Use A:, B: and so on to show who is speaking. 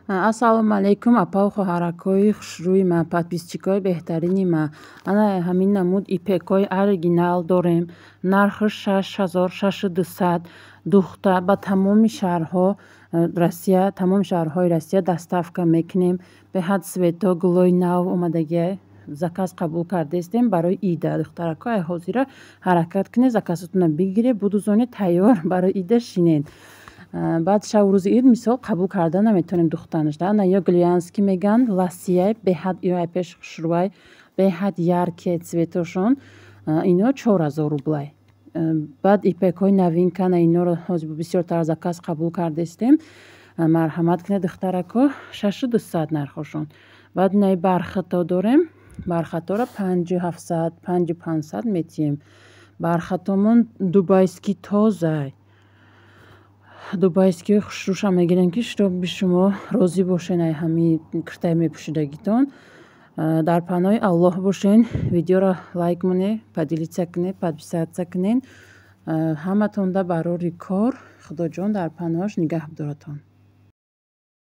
A: Ассалому алейкум, апау хоҳаракои хушрӯи ма, подписчикои беҳтарини ма. Ана ҳамин намуд ипекои оригинал дорем. Нархаш 6600 духта ба тамоми шаҳрҳо Россия, тамоми шаҳрҳои Россия доставка мекунем. Беҳад свето гулои нав омадагӣ заказ қабул кардестем барои ида. Духтарако ай ҳозира ҳаракат кунед, заказатона бигиред, будузоне тайёр барои ида шинед. Баъд шабу рӯзи ид мисол қабул карда наметавонем духтанаш. Ана ё глянский меган ласияй беҳад ё пеш хушрӯай беҳад яркие цветошон. Ино 4000 рублай. Баъд ипекои новинка на иноро ҳозир бисёртар заказ қабул кардестем. Марҳамат кунед духтарако 6200 нархошон. Баъд инаи бархато дорем. Бархаторо 5700 5500 метиҳем. Бархатомон дубайский тозай. Дубайскиёи хушрӯша мегирем ки шутоби шумо розӣ бошен ай ҳамин куртаи мепӯшидагитон. Дар паноҳи Аллоҳ бошен. Видеоро лайк монед, поделиться кунед, подписаться кунед. Ҳаматонда барори кор. Худоҷон дар паноҳаш нигаҳ дорад.